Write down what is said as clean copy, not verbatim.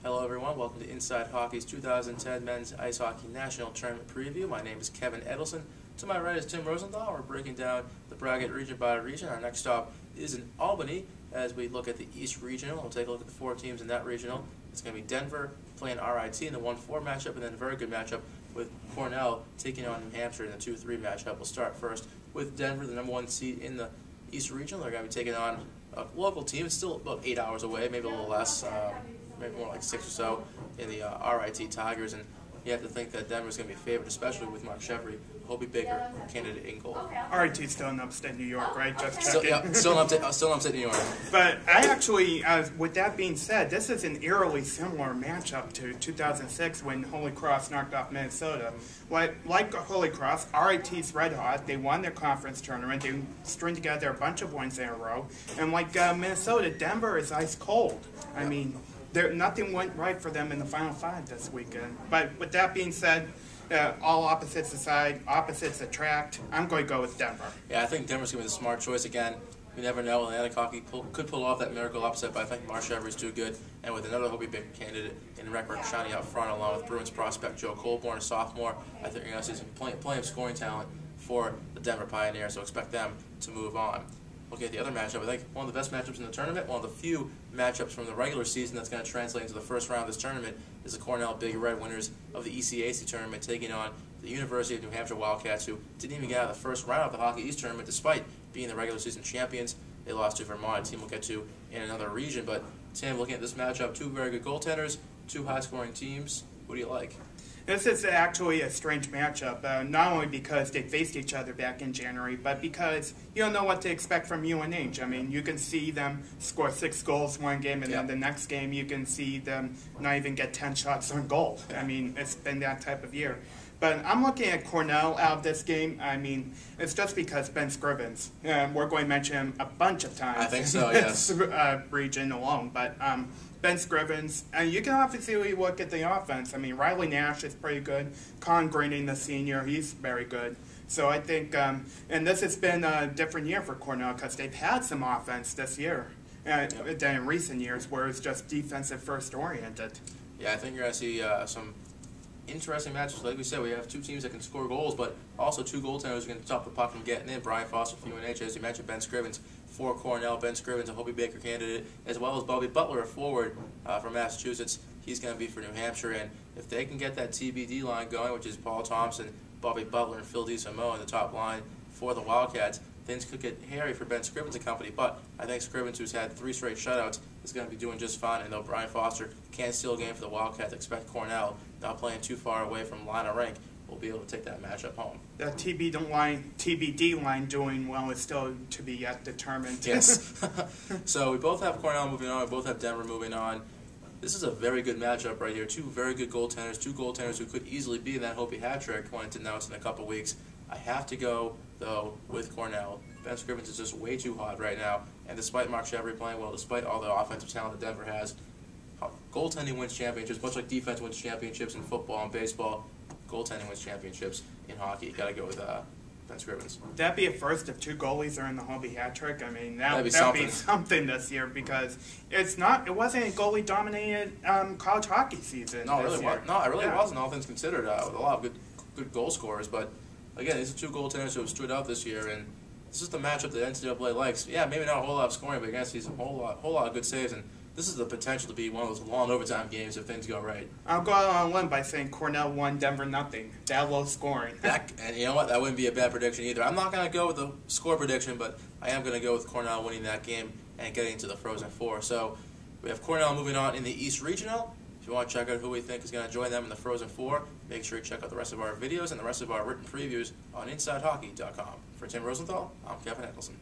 Hello everyone, welcome to Inside Hockey's 2010 Men's Ice Hockey National Tournament Preview. My name is Kevin Edelson. To my right is Tim Rosenthal. We're breaking down the bracket region by region. Our next stop is in Albany as we look at the East Regional. We'll take a look at the four teams in that regional. It's going to be Denver playing RIT in the 1-4 matchup, and then a very good matchup with Cornell taking on New Hampshire in the 2-3 matchup. We'll start first with Denver, the number one seed in the East Regional. They're going to be taking on a local team. It's still about 8 hours away, maybe a little less. Maybe more like 6 or so in the RIT Tigers, and you have to think that Denver's going to be favored, especially with Mark Chevry, Hobie Baker, candidate in goal. RIT's still in upstate New York, right? Just still, yeah, still in upstate New York. But I actually, with that being said, this is an eerily similar matchup to 2006 when Holy Cross knocked off Minnesota. Like Holy Cross, RIT's red hot. They won their conference tournament. They string together a bunch of wins in a row. And like Minnesota, Denver is ice cold. I mean, nothing went right for them in the Final Five this weekend. But with that being said, all opposites aside, opposites attract. I'm going to go with Denver. Yeah, I think Denver's going to be the smart choice again. You never know. Atlantic Hockey could pull off that miracle upset, but I think Mark Chevry's too good. And with another Hobie Baker candidate in record shining out front, along with Bruins prospect Joe Colborn, a sophomore, I think you're going to see some plenty of scoring talent for the Denver Pioneers, so expect them to move on. Looking at the other matchup, I think one of the best matchups in the tournament, one of the few matchups from the regular season that's going to translate into the first round of this tournament, is the Cornell Big Red winners of the ECAC tournament taking on the University of New Hampshire Wildcats, who didn't even get out of the first round of the Hockey East tournament despite being the regular season champions. They lost to Vermont, a team we'll get to in another region. But Tim, looking at this matchup, two very good goaltenders, two high-scoring teams. What do you like? This is actually a strange matchup, not only because they faced each other back in January, but because you don't know what to expect from UNH. I mean, you can see them score 6 goals one game, and then the next game you can see them not even get 10 shots on goal. I mean, it's been that type of year. But I'm looking at Cornell out of this game. I mean, it's just because Ben Scrivens. We're going to mention him a bunch of times. I think so, yes. Region alone, but Ben Scrivens, and you can obviously look at the offense. I mean, Riley Nash is pretty good. Con Greening, the senior, he's very good. So I think, and this has been a different year for Cornell because they've had some offense this year than in recent years where it's just defensive first oriented. Yeah, I think you're going to see some interesting matches. Like we said, we have two teams that can score goals, but also two goaltenders who can stop the puck from getting in. Brian Foster for UNH, as you mentioned, Ben Scrivens for Cornell. Ben Scrivens, a Hobie Baker candidate, as well as Bobby Butler, a forward from Massachusetts. He's going to be for New Hampshire, and if they can get that TBD line going, which is Paul Thompson, Bobby Butler, and Phil DeSimo in the top line for the Wildcats, things could get hairy for Ben Scrivens and company. But I think Scrivens, who's had 3 straight shutouts, is going to be doing just fine. And though Brian Foster can't steal a game for the Wildcats, expect Cornell, not playing too far away from line of rank, will be able to take that matchup home. The TBD line doing well is still to be yet determined. Yes. So we both have Cornell moving on. We both have Denver moving on. This is a very good matchup right here. Two very good goaltenders. Two goaltenders who could easily be in that Hobie hat trick when it's announced in a couple weeks. I have to go, though, with Cornell. Ben Scrivens is just way too hot right now. And despite Mark Chevry playing well, despite all the offensive talent that Denver has, goaltending wins championships, much like defense wins championships in football and baseball. Goaltending wins championships in hockey. You got to go with Ben Scrivens. That'd be a first if 2 goalies are in the Hobie hat trick. I mean, that'd be something this year because it wasn't a goalie dominated college hockey season. No, it really wasn't. No, it really wasn't. All things considered, with a lot of good goal scorers. But again, these are 2 goaltenders who have stood out this year, and this is the matchup that NCAA likes. Yeah, maybe not a whole lot of scoring, but you're going to see a whole lot of good saves. And this is the potential to be one of those long overtime games if things go right. I'll go out on a limb by saying Cornell 1, Denver nothing. That low scoring. And you know what? That wouldn't be a bad prediction either. I'm not going to go with the score prediction, but I am going to go with Cornell winning that game and getting to the Frozen Four. So we have Cornell moving on in the East Regional. If you want to check out who we think is going to join them in the Frozen Four, make sure you check out the rest of our videos and the rest of our written previews on InsideHockey.com. For Tim Rosenthal, I'm Kevin Edelson.